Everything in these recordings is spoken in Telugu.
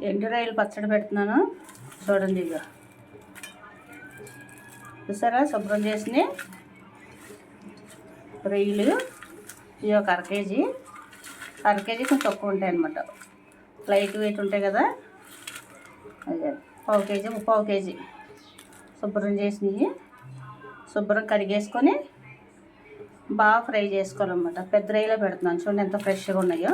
ఎండు రొయ్యలు పచ్చడి పెడుతున్నాను చూడండి. ఇక చూసారా శుభ్రం చేసిన రొయ్యలు. ఇవి ఒక అర కేజీ కొంచెం తక్కువ ఉంటాయి అన్నమాట. లైట్ వెయిట్ ఉంటాయి కదా. అదే పావు కేజీ శుభ్రం చేసినవి శుభ్రం కడిగేసుకొని బాగా ఫ్రై చేసుకోవాలన్నమాట. పెద్ద రొయ్యలో పెడుతున్నాను చూడండి ఎంత ఫ్రెష్గా ఉన్నాయో.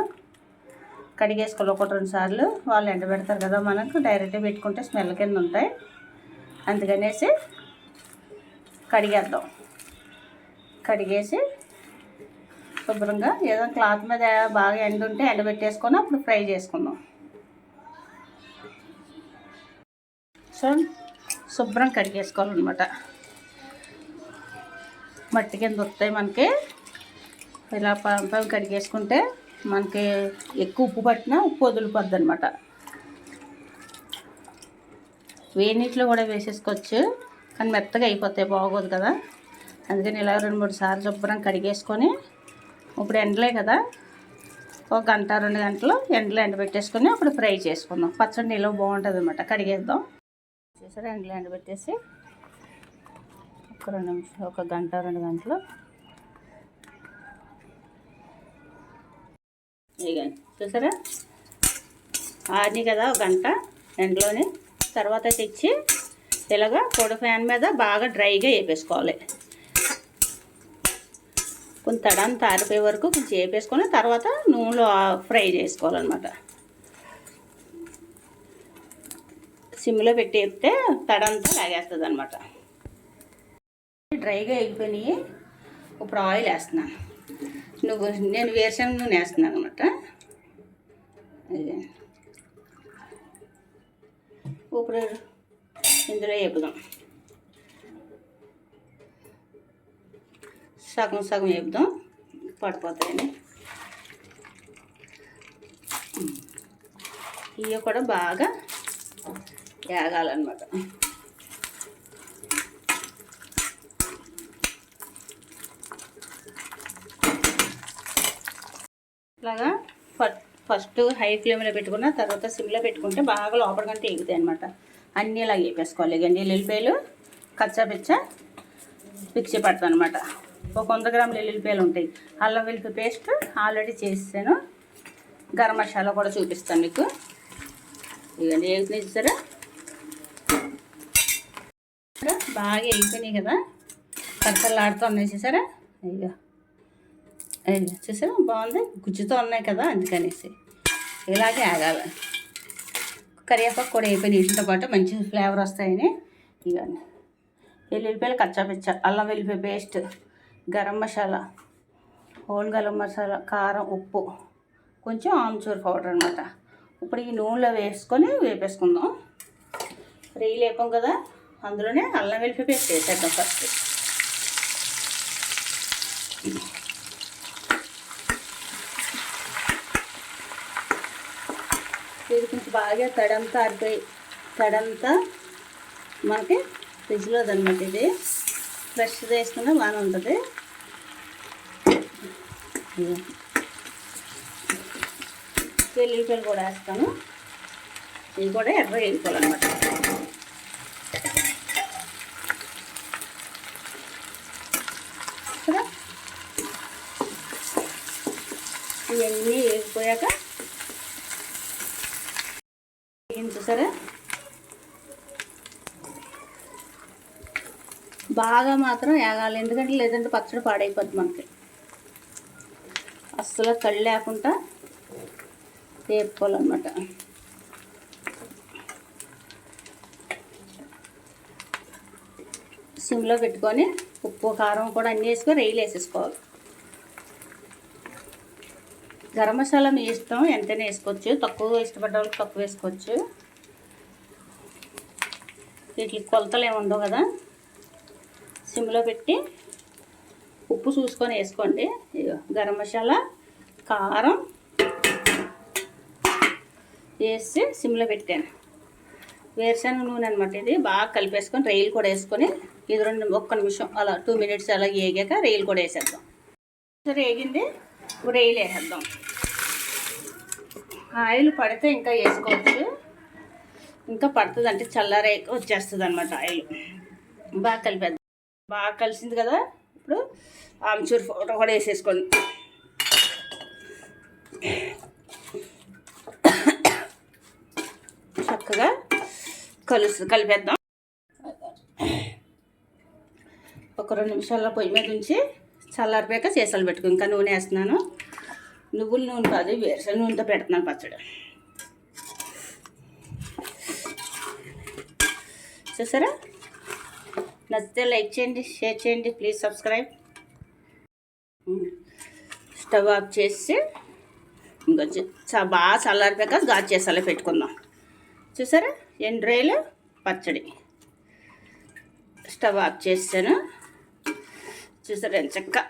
కడిగేసుకోవాలి 1-2 సార్లు. వాళ్ళు ఎండబెడతారు కదా, మనకు డైరెక్ట్గా పెట్టుకుంటే స్మెల్ కింద ఉంటాయి. అందుకనేసి కడిగేద్దాం. కడిగేసి శుభ్రంగా ఏదో క్లాత్ మీద బాగా ఎండ ఉంటే ఎండబెట్టేసుకొని అప్పుడు ఫ్రై చేసుకుందాం. సో శుభ్రం కడిగేసుకోవాలన్నమాట. మట్టి కింద వస్తాయి మనకి. ఇలా పంపం కడిగేసుకుంటే మనకి ఎక్కువ ఉప్పు పట్టినా ఉప్పు వదిలిపోద్ది అనమాట. వేడి నీటిలో కూడా వేసేసుకోవచ్చు, కానీ మెత్తగా అయిపోతాయి, బాగోదు కదా. అందుకని ఇలా 2-3 సార్లు శుభ్రం కడిగేసుకొని ఇప్పుడు ఎండలే కదా, 1 గంట 2 గంటలు ఎండలో ఎండబెట్టేసుకొని అప్పుడు ఫ్రై చేసుకుందాం. పచ్చడి నిలవ బాగుంటుంది అనమాట. కడిగేద్దాం. చూసారా ఎండలో ఎండబెట్టేసి 1 గంట 2 గంటలు ఇగండి. చూసారా ఆని కదా 1 గంట ఎండలోనే. తర్వాత తెచ్చి ఇలాగా పొడి ఫ్యాన్ మీద బాగా డ్రైగా వేపేసుకోవాలి. కొంచెం తడంతా ఆరిపోయే వరకు కొంచెం వేపేసుకొని తర్వాత నూనెలో ఫ్రై చేసుకోవాలన్నమాట. సిమ్లో పెట్టి వేపితే తడంతా లాగేస్తుంది అనమాట. డ్రైగా అయిపోయినాయి. ఇప్పుడు ఆయిల్ వేస్తున్నాను. నేను వేరుశనగ నూనె వేస్తున్నాను అనమాట. అదే ఇప్పుడు ఇందులో వేపుదాం. సగం సగం వేపుదాం, పడిపోతాయని. ఇవి కూడా బాగా వేగాలన్నమాట. ఇలాగా ఫస్ట్ హై ఫ్లేమ్లో పెట్టుకున్న తర్వాత సిమ్లో పెట్టుకుంటే బాగా లోపల కంటే ఎగుతాయి అనమాట. అన్నీ ఇలా వేపేసుకోవాలి. ఇక ఎల్లుల్లిపాయలు కచ్చాపిచ్చ మిక్సీ పడతాను అనమాట. 100 గ్రాముల ఎల్లుల్లిపాయలు ఉంటాయి. అల్లం వెల్లుల్లి పేస్ట్ ఆల్రెడీ చేసాను. గరం మసాలా కూడా చూపిస్తాను మీకు. ఇవన్నీ వేగుతున్నాయి చూసారా, బాగా వేగిపోయినాయి కదా, కరకరలాడుతూ ఉన్నాయి చూసారా. ఇక చూసారా బాగుంది, గుజ్జుతో ఉన్నాయి కదా, అందుకనేసి ఇలాగే ఆగాలి. కరివేపాకు కూడా అయిపోయి నీటితో పాటు మంచి ఫ్లేవర్ వస్తాయని. ఇవన్నీ వెల్లుల్లిపాయలు కచ్చాపిచ్చ, అల్లం వెల్లుల్లి పేస్ట్, గరం మసాలా, హోల్ గరం మసాలా, కారం, ఉప్పు, కొంచెం ఆమ్చూర్ పౌడర్ అనమాట. ఇప్పుడు ఈ నూనెలో వేసుకొని వేపేసుకుందాం. రొయ్యలు వేపాం కదా, అందులోనే అల్లం వెల్లుల్లి పేస్ట్ వేసేద్దాం ఫస్ట్. ఇది కొంచెం బాగా తడంతా ఆరిపోయి తడంతా మనకి ఫ్రిడ్జ్లో అనమాట. ఇది ఫ్రెష్ వేసుకున్నా బాగానే ఉంటుంది. వెల్లుల్లిపాయలు కూడా వేస్తాను. ఇది కూడా ఎర్ర వేసుకోవాలన్నమాట. ఇవన్నీ వేగిపోయాక చూసారా బాగా మాత్రం వేగాలి, ఎందుకంటే లేదంటే పచ్చడి పాడైపోద్ది మనకి. అస్సలు కళ్ళు లేకుండా వేపుకోవాలన్నమాట. సిమ్లో పెట్టుకొని ఉప్పు కారం కూడా అన్నీ వేసుకొని రొయ్యలు వేసేసుకోవాలి. గరం మసాలా మీ ఇష్టం, ఎంతైనా వేసుకోవచ్చు. తక్కువ ఇష్టపడ్డ వాళ్ళకి తక్కువ వేసుకోవచ్చు. వీటికి కొలతలు ఏమి ఉండవు కదా. సిమ్లో పెట్టి ఉప్పు చూసుకొని వేసుకోండి. గరం మసాలా, కారం వేసి సిమ్లో పెట్టాను. వేరుశనగ నూనె అనమాట. ఇది బాగా కలిపేసుకొని రొయ్యలు కూడా వేసుకొని ఇది 1 నిమిషం అలా 2 మినిట్స్ అలా వేగాక రొయ్యలు కూడా వేసేద్దాం. సరే వేగింది, రొయ్యలు వేసేద్దాం. ఆయిల్ పడితే ఇంకా వేసుకోవచ్చు, ఇంకా పడుతుంది, అంటే చల్లారేక వచ్చేస్తుంది అనమాట ఆయిల్. బాగా కలిపేద్దాం. బాగా కలిసింది కదా. ఇప్పుడు ఆమ్చూర్ ఫోటో కూడా వేసేసుకోండి. చక్కగా కలిపేద్దాం. ఒక 2 నిమిషాల్లో పొయ్యి మీద ఉంచి చల్లారిపోయాక సీసాలు పెట్టుకో. ఇంకా నూనె వేస్తున్నాను. నువ్వుల నూనె కాదు, వేరుశనగ నూనెతో పెడుతున్నాను పచ్చడి. చూసారా? నచ్చితే లైక్ చేయండి, షేర్ చేయండి, ప్లీజ్ సబ్స్క్రైబ్. స్టవ్ ఆఫ్ చేసి ఇంకా బాగా చల్లారిపోయాక గాజు చేసాలో పెట్టుకుందాం. చూసారా? ఎండ్రాయిలు పచ్చడి. స్టవ్ ఆఫ్ చేసాను. చూసారా ఎంత చక్కగా